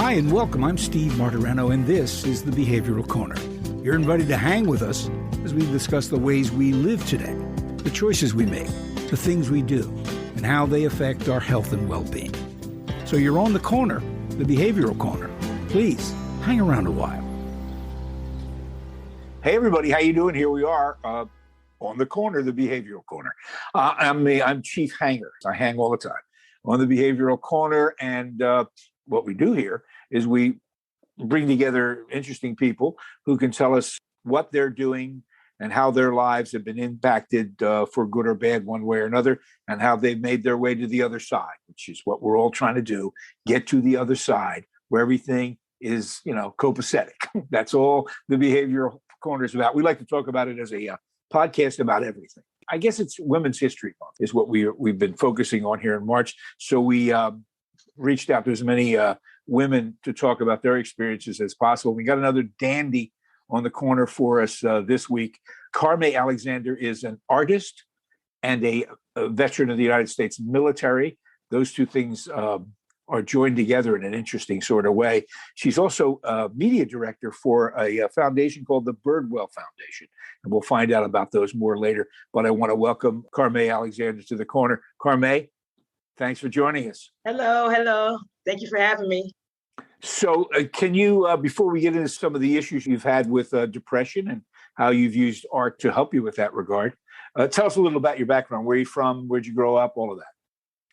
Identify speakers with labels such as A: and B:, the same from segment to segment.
A: Hi, and welcome. I'm Steve Martirano, and this is the Behavioral Corner. You're invited to hang with us as we discuss the ways we live today, the choices we make, the things we do, and how they affect our health and well-being. So you're on the corner, the Behavioral Corner. Please hang around a while.
B: Hey, everybody. How you doing? Here we are on the corner, the Behavioral Corner. I'm Chief Hanger. I hang all the time on the Behavioral Corner. And what we do here is we bring together interesting people who can tell us what they're doing and how their lives have been impacted for good or bad one way or another, and how they've made their way to the other side, which is what we're all trying to do, get to the other side where everything is, copacetic. That's all the Behavioral Corner is about. We like to talk about it as a podcast about everything. I guess it's Women's History Month is what we've been focusing on here in March. So we reached out to as many women to talk about their experiences as possible. We got another dandy on the corner for us this week. Karmai Alexander is an artist and a veteran of the United States military. Those two things are joined together in an interesting sort of way. She's also a media director for a foundation called the Birdwell Foundation. And we'll find out about those more later. But I want to welcome Karmai Alexander to the corner. Karmai, thanks for joining us.
C: Hello. Thank you for having me.
B: So can you, before we get into some of the issues you've had with depression and how you've used art to help you with that regard, tell us a little about your background. Where are you from? Where'd you grow up? All of that.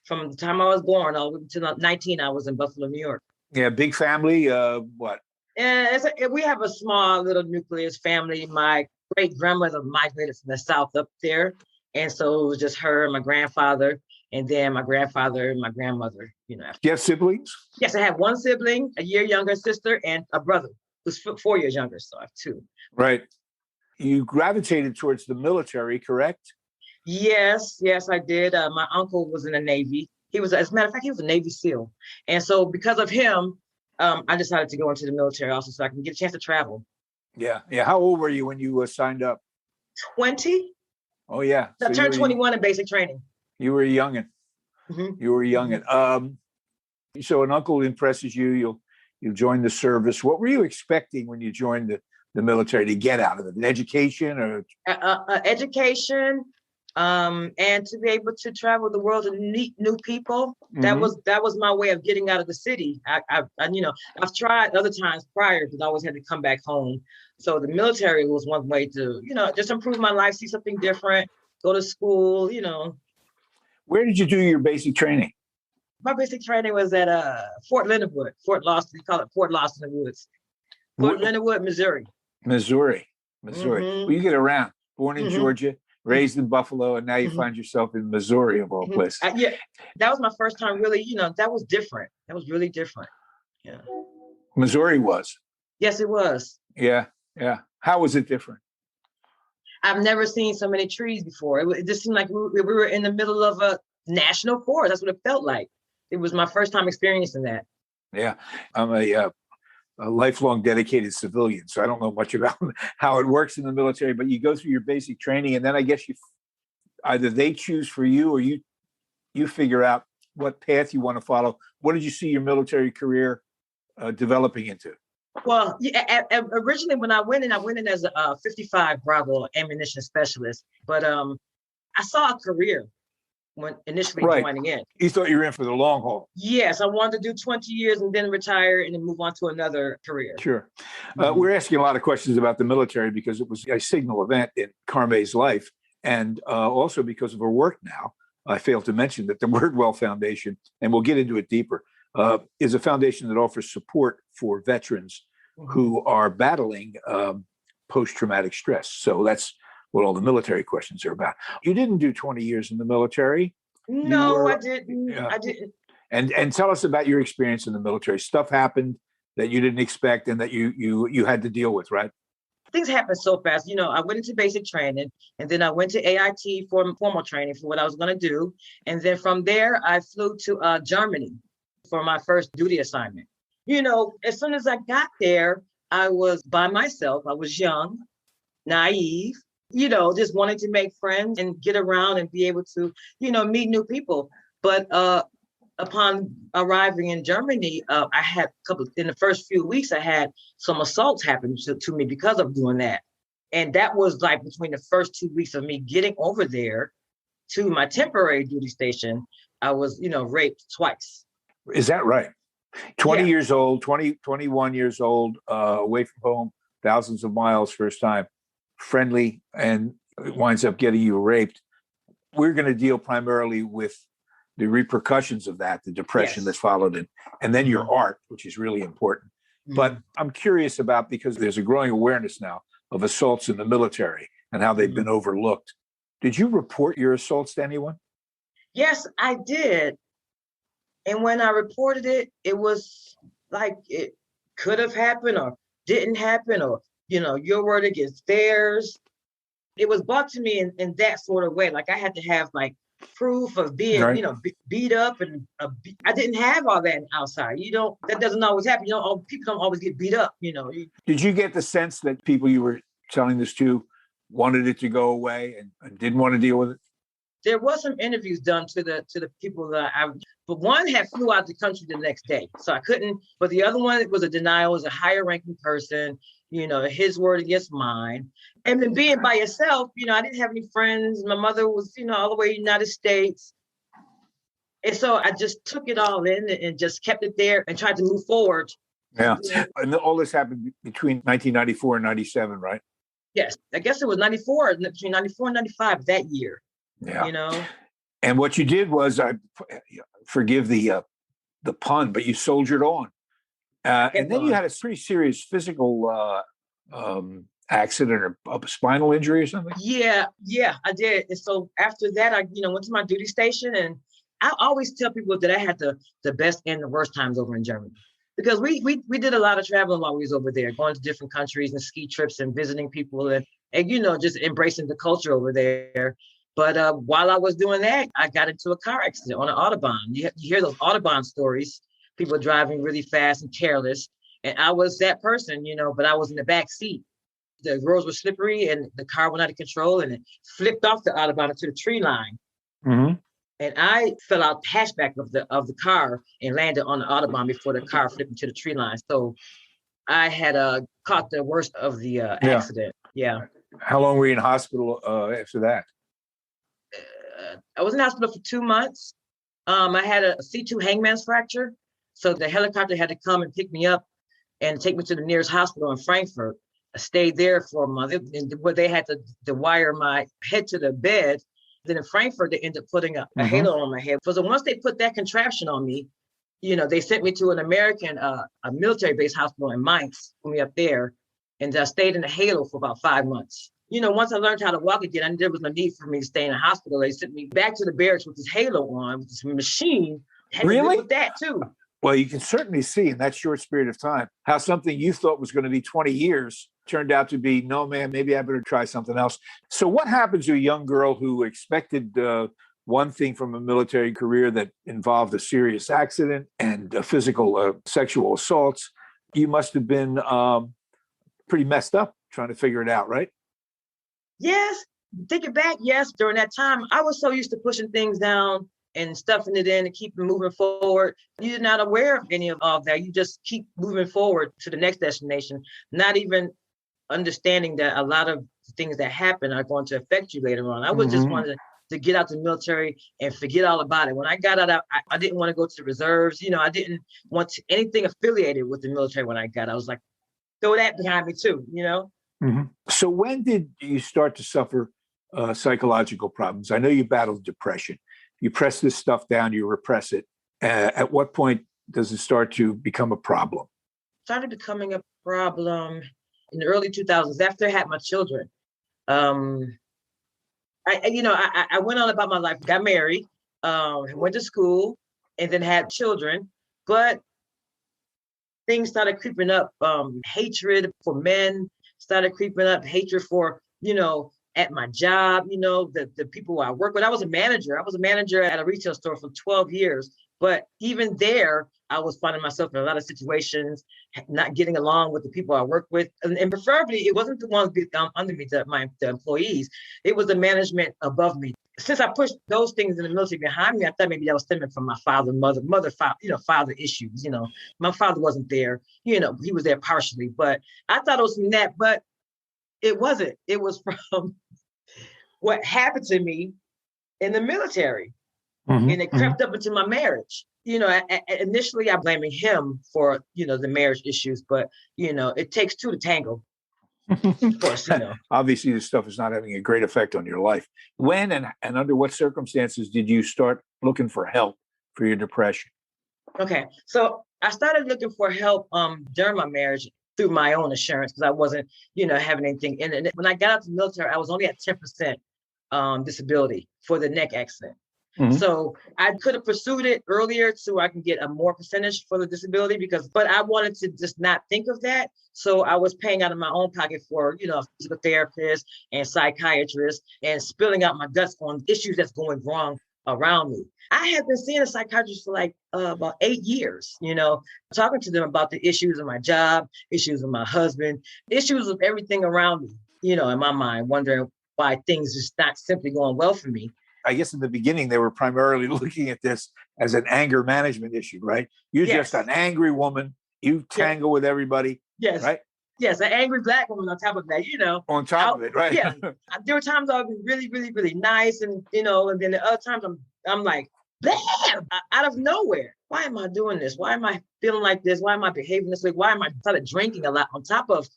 C: From the time I was born until 19, I was in Buffalo, New York.
B: Yeah, big family. What?
C: We have a small little nucleus family. My great grandmother migrated from the South up there. And so it was just her and my grandfather, and then my grandfather and my grandmother,
B: Do you have siblings?
C: Yes, I have one sibling, a year younger sister, and a brother who's 4 years younger. So I have two.
B: Right. You gravitated towards the military, correct?
C: Yes, I did. My uncle was in the Navy. He was, as a matter of fact, he was a Navy SEAL. And so because of him, I decided to go into the military also so I can get a chance to travel.
B: Yeah. How old were you when you signed up?
C: 20.
B: Oh, yeah.
C: I turned 21 in basic training.
B: You were a youngin'.
C: Mm-hmm.
B: You were a youngin'. So an uncle impresses you. You'll join the service. What were you expecting when you joined the military to get out of it? An education or
C: education, and to be able to travel the world and meet new people.
B: Mm-hmm.
C: That was my way of getting out of the city. I've tried other times prior, but I always had to come back home. So the military was one way to, just improve my life, see something different, go to school,
B: Where did you do your basic training?
C: My basic training was at Fort Leonard Wood, Fort Lawson. We call it Fort Lawson Woods. Fort Leonard Wood, Missouri.
B: Missouri.
C: Mm-hmm.
B: Well, you get around. Born in
C: Mm-hmm.
B: Georgia, raised in Buffalo, and now you find yourself in Missouri of all places.
C: Yeah, that was my first time really, that was different. That was really different. Yeah.
B: Missouri was.
C: Yes, it was.
B: Yeah. How was it different?
C: I've never seen so many trees before. It just seemed like we were in the middle of a national forest. That's what it felt like. It was my first time experiencing that.
B: Yeah. I'm a lifelong dedicated civilian, so I don't know much about how it works in the military, but you go through your basic training, and then I guess either they choose for you or you figure out what path you want to follow. What did you see your military career developing into?
C: Well, originally when I went in as a 55 Bravo ammunition specialist, but I saw a career when initially joining in.
B: You thought you were in for the long haul.
C: Yes, I wanted to do 20 years and then retire and then move on to another career.
B: Sure. We're asking a lot of questions about the military because it was a signal event in Karmai's life, and also because of her work now. I failed to mention that the Birdwell Foundation, and we'll get into it deeper, is a foundation that offers support for veterans who are battling post-traumatic stress. So that's what all the military questions are about. You didn't do 20 years in the military.
C: No, I didn't.
B: Yeah.
C: I didn't.
B: And tell us about your experience in the military. Stuff happened that you didn't expect and that you had to deal with, right?
C: Things happen so fast. I went into basic training, and then I went to AIT for formal training for what I was going to do. And then from there, I flew to Germany for my first duty assignment. As soon as I got there, I was by myself. I was young, naive, just wanting to make friends and get around and be able to, meet new people. But Upon arriving in Germany, I had in the first few weeks, I had some assaults happen to me because of doing that. And that was like between the first 2 weeks of me getting over there to my temporary duty station, I was, raped twice.
B: Is that right? 20
C: Yeah.
B: years old, 21 years old, away from home, thousands of miles, first time, friendly, and it winds up getting you raped. We're going to deal primarily with the repercussions of that, the depression that followed it, and then your art, which is really important. But I'm curious about, because there's a growing awareness now of assaults in the military and how they've been overlooked. Did you report your assaults to anyone?
C: Yes, I did. And when I reported it, it was like it could have happened or didn't happen, or, your word against theirs. It was brought to me in that sort of way. Like I had to have like proof of being,
B: Right.
C: beat up, and I didn't have all that outside. That doesn't always happen. People don't always get beat up.
B: Did you get the sense that people you were telling this to wanted it to go away and didn't want to deal with it?
C: There was some interviews done to the people but one had flew out the country the next day, so I couldn't. But the other one was a denial, was a higher ranking person. His word against mine. And then being by yourself, I didn't have any friends. My mother was, all the way in the United States. And so I just took it all in and just kept it there and tried to move forward.
B: Yeah. And all this happened between 1994 and 97, right?
C: Yes. I guess it was 94, between 94 and 95 that year.
B: Yeah. And what you did was, I forgive the pun, but you soldiered on. And then you had a pretty serious physical accident or a spinal injury or something?
C: Yeah, I did. And so after that, I, went to my duty station, and I always tell people that I had the best and the worst times over in Germany, because we did a lot of traveling while we was over there, going to different countries and ski trips and visiting people and just embracing the culture over there. But while I was doing that, I got into a car accident on an Autobahn. You hear those Autobahn stories, people driving really fast and careless. And I was that person, but I was in the back seat. The roads were slippery and the car went out of control and it flipped off the Autobahn into the tree line.
B: Mm-hmm.
C: And I fell out the hatchback of the car and landed on the Autobahn before the car flipped into the tree line. So I had caught the worst of the accident. Yeah.
B: How long were you in hospital after that?
C: I was in hospital for 2 months. I had a C2 hangman's fracture. So the helicopter had to come and pick me up and take me to the nearest hospital in Frankfurt. I stayed there for a month, and where they had to wire my head to the bed. Then in Frankfurt, they ended up putting a halo on my head. So once they put that contraption on me, they sent me to an American, a military-based hospital in Mainz, put me up there, and I stayed in the halo for about 5 months. Once I learned how to walk again, I knew there was no need for me to stay in a hospital. They sent me back to the barracks with this halo on, with this machine. I had to deal with that too.
B: Well, you can certainly see in that short period of time how something you thought was going to be 20 years turned out to be, no, man, maybe I better try something else. So what happens to a young girl who expected one thing from a military career that involved a serious accident and physical sexual assaults? You must have been pretty messed up trying to figure it out, right?
C: Yes. Thinking back, yes. During that time, I was so used to pushing things down and stuffing it in and keep moving forward. You're not aware of any of all that. You just keep moving forward to the next destination, not even understanding that a lot of things that happen are going to affect you later on. I was just wanted to get out the military and forget all about it. When I got out, I didn't want to go to the reserves. I didn't want anything affiliated with the military when I got out. I was like, throw that behind me too,
B: So when did you start to suffer psychological problems? I know you battled depression. You press this stuff down, you repress it. At what point does it start to become a problem?
C: Started becoming a problem in the early 2000s after I had my children. I went on about my life, got married, went to school, and then had children. But things started creeping up. Hatred for men started creeping up. Hatred for, at my job, the people I work with. I was a manager. At a retail store for 12 years. But even there, I was finding myself in a lot of situations, not getting along with the people I work with. And preferably, it wasn't the ones under me, the employees. It was the management above me. since I pushed those things in the military behind me, I thought maybe that was stemming from my father, father issues. My father wasn't there. He was there partially, but I thought it was from that, but it wasn't. It was from what happened to me in the military, and it crept up into my marriage. Initially I'm blaming him for, the marriage issues, but, it takes two to tango. Of course,
B: Obviously, this stuff is not having a great effect on your life. When and under what circumstances did you start looking for help for your depression?
C: Okay, so I started looking for help during my marriage through my own insurance because I wasn't, having anything in it. When I got out of the military, I was only at 10% disability for the neck accident. So I could have pursued it earlier so I can get a more percentage for the disability but I wanted to just not think of that. So I was paying out of my own pocket for, physical therapists and psychiatrists and spilling out my guts on issues that's going wrong around me. I had been seeing a psychiatrist for about 8 years, talking to them about the issues of my job, issues of my husband, issues of everything around me, in my mind, wondering why things just not simply going well for me.
B: I guess in the beginning, they were primarily looking at this as an anger management issue, right? You're just an angry woman. You tangle with everybody.
C: Yes.
B: Right?
C: Yes, an angry Black woman on top of that,
B: On top of it, right?
C: Yeah. There were times I would be really, really, really nice. And, and then the other times I'm like, bam, out of nowhere. Why am I doing this? Why am I feeling like this? Why am I behaving this way? Why am I started drinking a lot on top of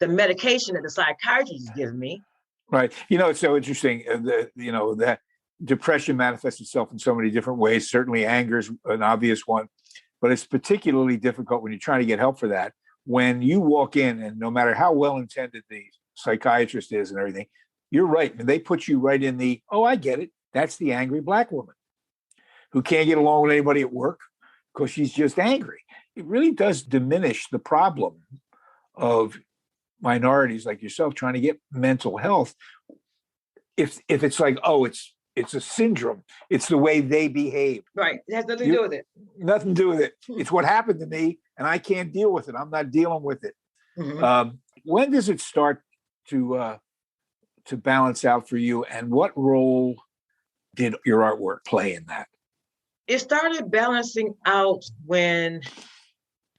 C: the medication that the psychiatrist is giving me?
B: Right. It's so interesting, that depression manifests itself in so many different ways. Certainly anger is an obvious one, but it's particularly difficult when you're trying to get help for that. When you walk in, and no matter how well-intended the psychiatrist is and everything, you're right. And they put you right in I get it. That's the angry Black woman who can't get along with anybody at work because she's just angry. It really does diminish the problem of minorities like yourself trying to get mental health. If it's like, it's a syndrome. It's the way they behave.
C: Right. It has nothing to do with it.
B: Nothing to do with it. It's what happened to me, and I can't deal with it. I'm not dealing with it. When does it start to balance out for you, and what role did your artwork play in that?
C: It started balancing out when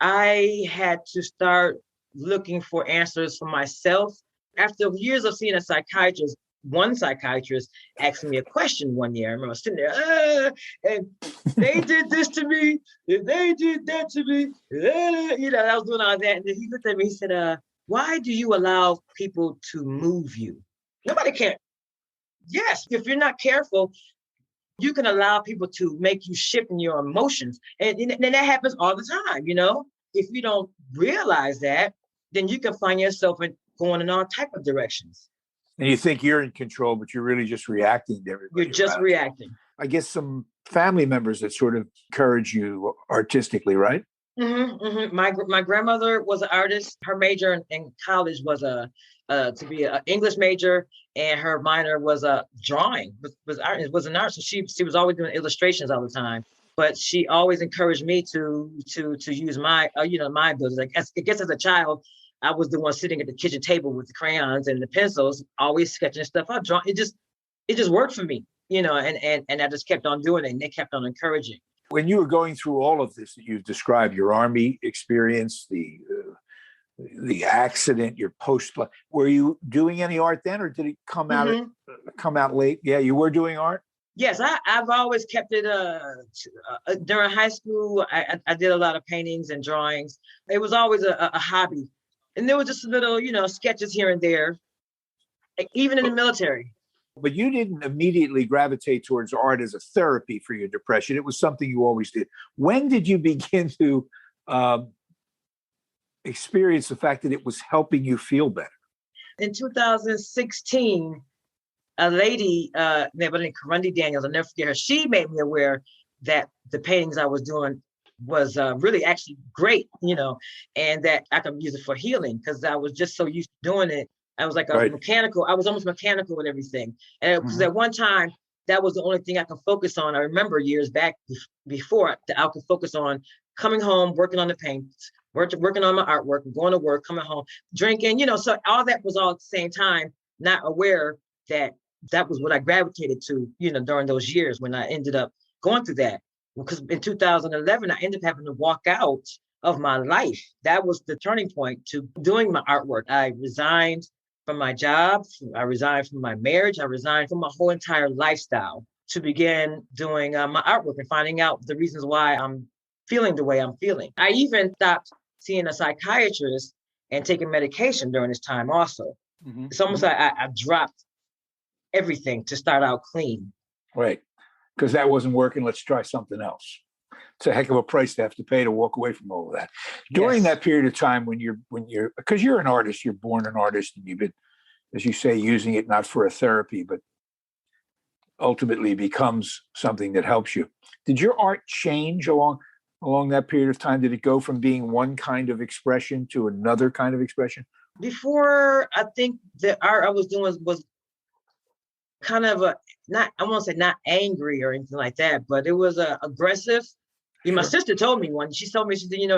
C: I had to start looking for answers for myself. After years of seeing a psychiatrist, one psychiatrist asked me a question one year. I remember sitting there, and they did this to me, and they did that to me. I was doing all that. And then he looked at me, he said, why do you allow people to move you? Nobody can. Yes, if you're not careful, you can allow people to make you shift in your emotions. And that happens all the time, If you don't realize that, then you can find yourself going in all type of directions.
B: And you think you're in control, but you're really just reacting to everybody.
C: You're just reacting.
B: I guess some family members that sort of encourage you artistically, right?
C: My grandmother was an artist. Her major in college was to be an English major, and her minor was drawing. Was an art. So she was always doing illustrations all the time. But she always encouraged me to use my my abilities. I guess as a child, I was the one sitting at the kitchen table with the crayons and the pencils, always sketching stuff out, drawing. It just worked for me, and I just kept on doing it, and they kept on encouraging.
B: When you were going through all of this that you've described, your Army experience, the accident, your post, were you doing any art then, or did it come out late? Yeah, you were doing art.
C: Yes, I've always kept it. During high school, I did a lot of paintings and drawings. It was always a hobby. And there were just little, sketches here and there, even in the military.
B: But you didn't immediately gravitate towards art as a therapy for your depression. It was something you always did. When did you begin to experience the fact that it was helping you feel better?
C: In 2016, a lady named Karmai Daniels, I'll never forget her, she made me aware that the paintings I was doing was really actually great, and that I could use it for healing because I was just so used to doing it. I was like mechanical. I was almost mechanical with everything. And because at one time, that was the only thing I could focus on. I remember years back before that I could focus on coming home, working on the paints, working on my artwork, going to work, coming home, drinking, so all that was all at the same time, not aware that that was what I gravitated to, during those years when I ended up going through that. Because in 2011, I ended up having to walk out of my life. That was the turning point to doing my artwork. I resigned from my job. I resigned from my marriage. I resigned from my whole entire lifestyle to begin doing my artwork and finding out the reasons why I'm feeling the way I'm feeling. I even stopped seeing a psychiatrist and taking medication during this time also. Mm-hmm. It's almost like I dropped everything to start out clean.
B: Right. Because that wasn't working. Let's try something else. It's a heck of a price to have to pay to walk away from all of that. During that period of time when you're, because you're an artist, you're born an artist, and you've been, as you say, using it not for a therapy, but ultimately becomes something that helps you. Did your art change along that period of time? Did it go from being one kind of expression to another kind of expression?
C: Before, I think the art I was doing was kind of I won't say not angry or anything like that, but it was aggressive. Sure. My sister told me she said,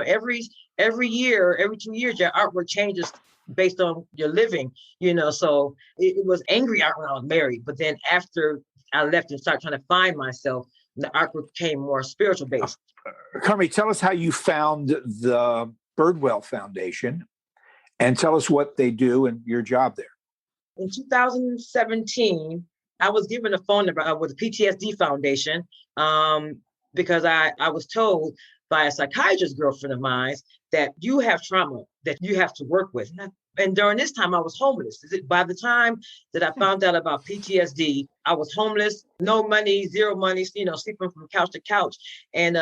C: every year, every 2 years, your artwork changes based on your living, so it was angry art when I was married. But then after I left and started trying to find myself, the artwork became more spiritual based.
B: Karmai, tell us how you found the Birdwell Foundation and tell us what they do and your job there.
C: In 2017, I was given a phone number with the PTSD Foundation because I was told by a psychiatrist girlfriend of mine that you have trauma that you have to work with. And during this time, I was homeless. By the time that I found out about PTSD, I was homeless, no money, zero money, sleeping from couch to couch. And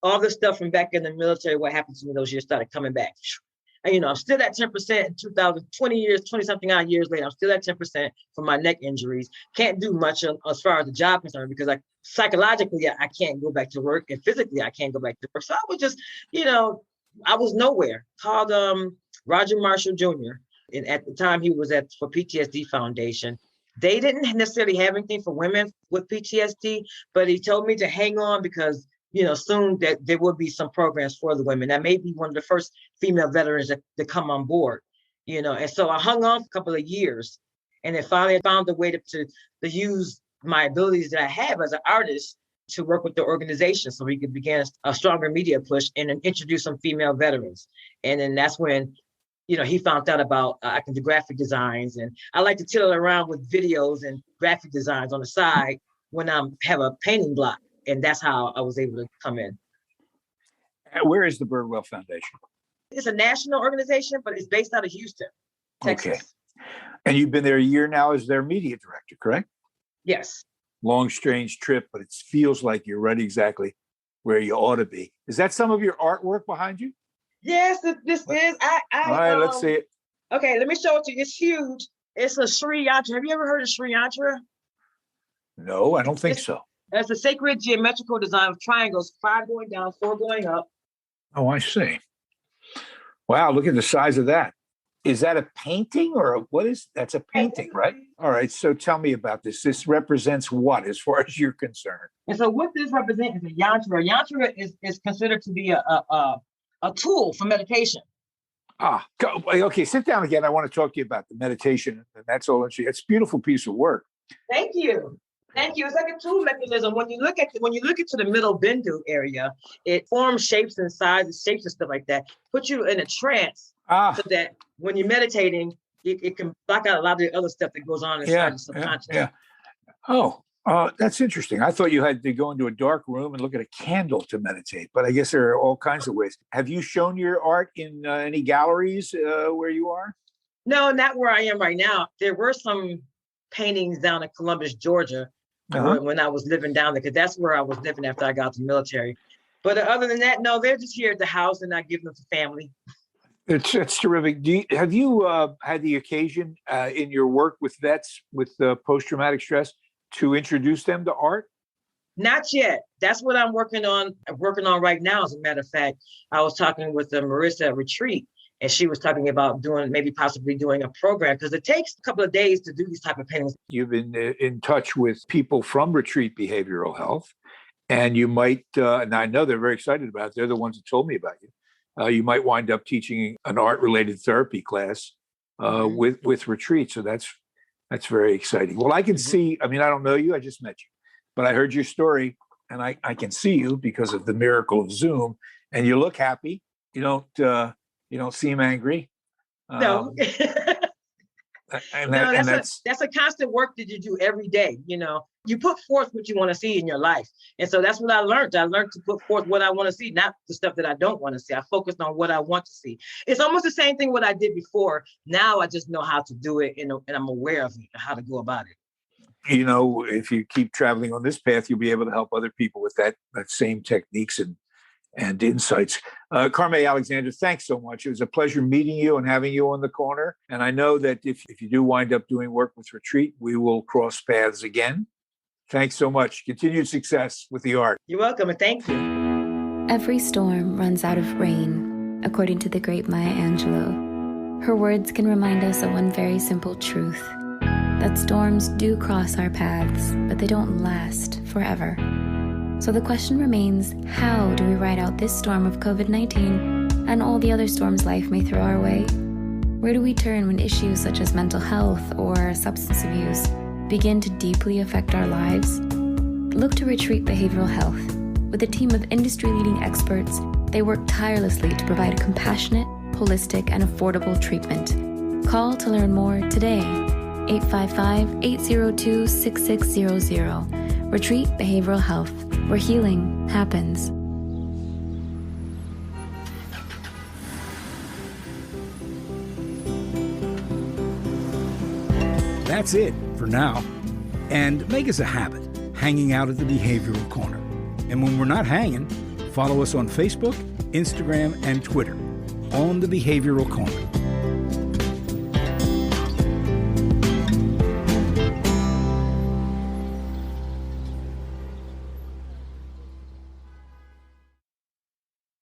C: all the stuff from back in the military, what happened to me those years started coming back. And, I'm still at 10% in 20-something odd years later. I'm still at 10% from my neck injuries. Can't do much as far as the job concerned because psychologically, I can't go back to work, and physically, I can't go back to work. So I was just, I was nowhere. Called Roger Marshall Jr. And at the time he was for PTSD Foundation. They didn't necessarily have anything for women with PTSD, but he told me to hang on because soon that there will be some programs for the women. That may be one of the first female veterans that come on board, And so I hung on for a couple of years, and then finally found a way to use my abilities that I have as an artist to work with the organization so we could begin a stronger media push and introduce some female veterans. And then that's when, he found out about I can do graphic designs, and I like to tittle around with videos and graphic designs on the side when I have a painting block. And that's how I was able to come in.
B: Where is the Birdwell Foundation?
C: It's a national organization, but it's based out of Houston, Texas.
B: Okay. And you've been there a year now as their media director, correct?
C: Yes.
B: Long, strange trip, but it feels like you're right exactly where you ought to be. Is that some of your artwork behind you?
C: Yes, this is.
B: All right, let's see it.
C: Okay, let me show it to you. It's huge. It's a Sri Yantra. Have you ever heard of Sri Yantra?
B: No, I don't think so.
C: That's a sacred geometrical design of triangles, 5 going down, 4 going up.
B: Oh, I see. Wow, look at the size of that. Is that a painting or that's a painting, right? All right, so tell me about this. This represents what as far as you're concerned?
C: And so what this represents is a yantra. A yantra is considered to be a tool for meditation.
B: Okay, sit down again. I want to talk to you about the meditation, and that's all. It's a beautiful piece of work.
C: Thank you. It's like a tool mechanism. When you look into the middle bindu area, it forms shapes and sizes, shapes and stuff like that. Put you in a trance so that when you're meditating, it can block out a lot of the other stuff that goes on inside the subconscious.
B: Yeah. Oh, that's interesting. I thought you had to go into a dark room and look at a candle to meditate, but I guess there are all kinds of ways. Have you shown your art in any galleries where you are?
C: No, not where I am right now. There were some paintings down in Columbus, Georgia, when I was living down there, because that's where I was living after I got to the military. But other than that, no, they're just here at the house and I give them to family.
B: It's terrific. Have you had the occasion in your work with vets with post-traumatic stress to introduce them to art?
C: Not yet. That's what I'm working on right now. As a matter of fact, I was talking with Marissa at Retreat, and she was talking about possibly doing a program because it takes a couple of days to do these type of paintings.
B: You've been in touch with people from Retreat Behavioral Health, and you might, and I know they're very excited about it. They're the ones that told me about you. You might wind up teaching an art-related therapy class with Retreat. So that's That's very exciting. Well, I can see, I mean, I don't know you, I just met you, but I heard your story and I can see you because of the miracle of Zoom, and you look happy. You don't seem angry.
C: No. That's a constant work that you do every day. You put forth what you want to see in your life. And so that's what I learned. I learned to put forth what I want to see, not the stuff that I don't want to see. I focused on what I want to see. It's almost the same thing what I did before. Now I just know how to do it, and I'm aware of it, how to go about it.
B: If you keep traveling on this path, you'll be able to help other people with that same techniques and insights. Karmai Alexander, thanks so much. It was a pleasure meeting you and having you on the corner. And I know that if you do wind up doing work with Retreat, we will cross paths again. Thanks so much. Continued success with the art.
C: You're welcome, and thank you.
D: Every storm runs out of rain, according to the great Maya Angelou. Her words can remind us of one very simple truth, that storms do cross our paths, but they don't last forever. So the question remains, how do we ride out this storm of COVID-19 and all the other storms life may throw our way? Where do we turn when issues such as mental health or substance abuse begin to deeply affect our lives? Look to Retreat Behavioral Health. With a team of industry-leading experts, they work tirelessly to provide a compassionate, holistic, and affordable treatment. Call to learn more today. 855-802-6600. Retreat Behavioral Health, where healing happens.
A: That's it for now. And make us a habit, hanging out at the Behavioral Corner. And when we're not hanging, follow us on Facebook, Instagram, and Twitter on the Behavioral Corner.